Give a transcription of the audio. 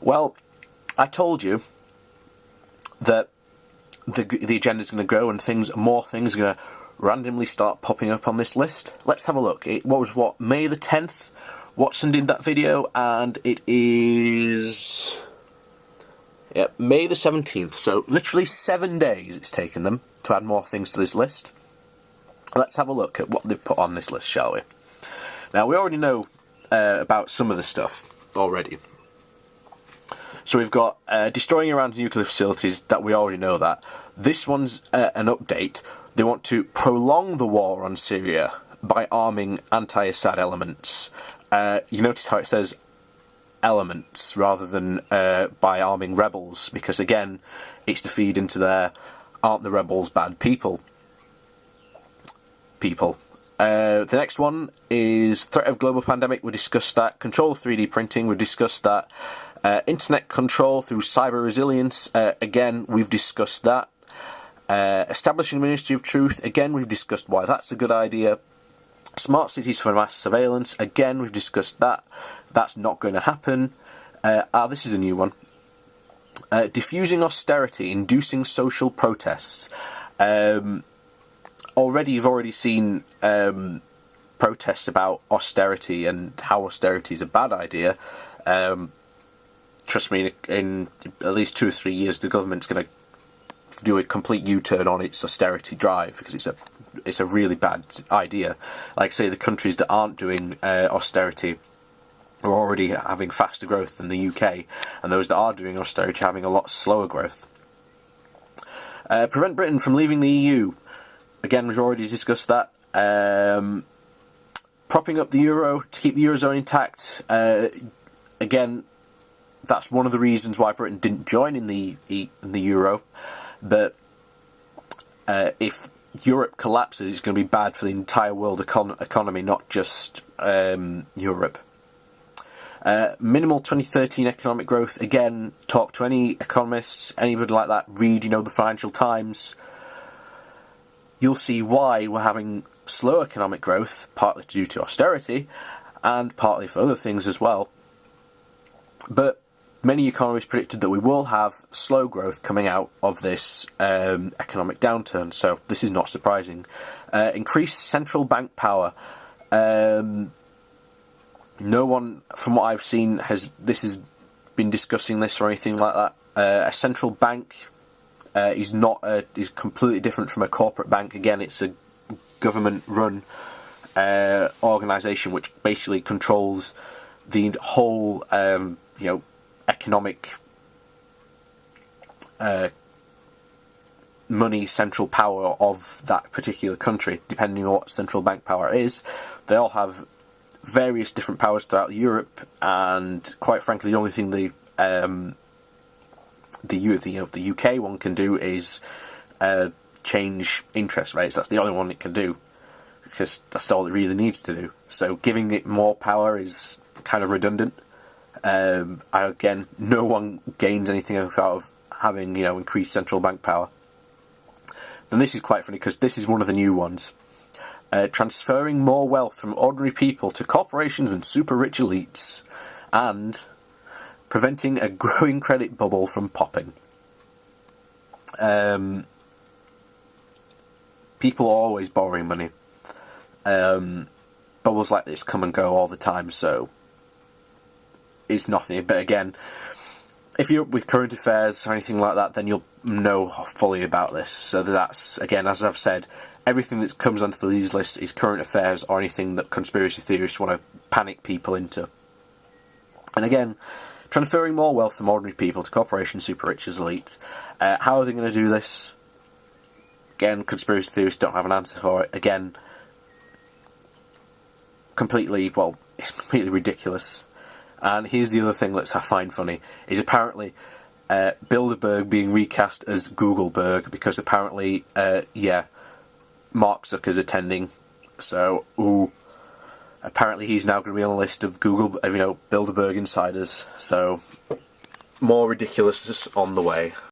Well, I told you that the agenda's going to grow and more things are going to randomly start popping up on this list. Let's have a look. May the 10th? Watson did that video, and it is... Yep, May the 17th. So literally 7 days it's taken them to add more things to this list. Let's have a look at what they've put on this list, shall we? Now, we already know about some of the stuff already. So we've got destroying Iran's nuclear facilities, that we already know that. This one's an update. They want to prolong the war on Syria by arming anti-Assad elements. You notice how it says elements rather than by arming rebels, because again, it's to feed into their aren't the rebels bad people. The next one is threat of global pandemic. We discussed that. Control of 3D printing. We discussed that. Internet control through cyber resilience. Again, we've discussed that. Establishing a Ministry of Truth. Again, we've discussed why that's a good idea. Smart cities for mass surveillance. Again, we've discussed that. That's not going to happen. This is a new one. Diffusing austerity, inducing social protests. You've already seen protests about austerity and how austerity is a bad idea. Trust me, in at least 2 or 3 years, the government's going to do a complete U-turn on its austerity drive, because it's a really bad idea. Like, say, the countries that aren't doing austerity are already having faster growth than the UK, and those that are doing austerity are having a lot slower growth. Prevent Britain from leaving the EU. Again, we've already discussed that. Propping up the euro to keep the eurozone intact. Again, that's one of the reasons why Britain didn't join in the euro. But if Europe collapses, it's going to be bad for the entire world economy, not just Europe. Minimal 2013 economic growth. Again, talk to any economists, anybody like that. Read, the Financial Times. You'll see why we're having slow economic growth, partly due to austerity, and partly for other things as well. But many economists predicted that we will have slow growth coming out of this economic downturn, so this is not surprising. Increased central bank power. No one, from what I've seen, has been discussing this or anything like that. A central bank is completely different from a corporate bank. Again, it's a government-run organisation which basically controls the whole, economic money central power of that particular country, depending on what central bank power is. They all have various different powers throughout Europe, and quite frankly, the only thing the UK one can do is change interest rates. That's the only one it can do, because that's all it really needs to do. So giving it more power is kind of redundant. Again, no one gains anything out of having increased central bank power. Then this is quite funny, because this is one of the new ones. Transferring more wealth from ordinary people to corporations and super rich elites, and preventing a growing credit bubble from popping. People are always borrowing money. Bubbles like this come and go all the time, so it's nothing. But again, if you're up with current affairs or anything like that, then you'll know fully about this. So that's, again, as I've said, everything that comes onto these lists is current affairs or anything that conspiracy theorists want to panic people into. And again, transferring more wealth from ordinary people to corporations, super rich as elites. How are they going to do this? Again, conspiracy theorists don't have an answer for it. Again, it's completely ridiculous. And here's the other thing that I find funny, is apparently Bilderberg being recast as Googleberg, because apparently, Mark Zucker's attending. So, apparently he's now going to be on a list of Bilderberg insiders. So, more ridiculousness on the way.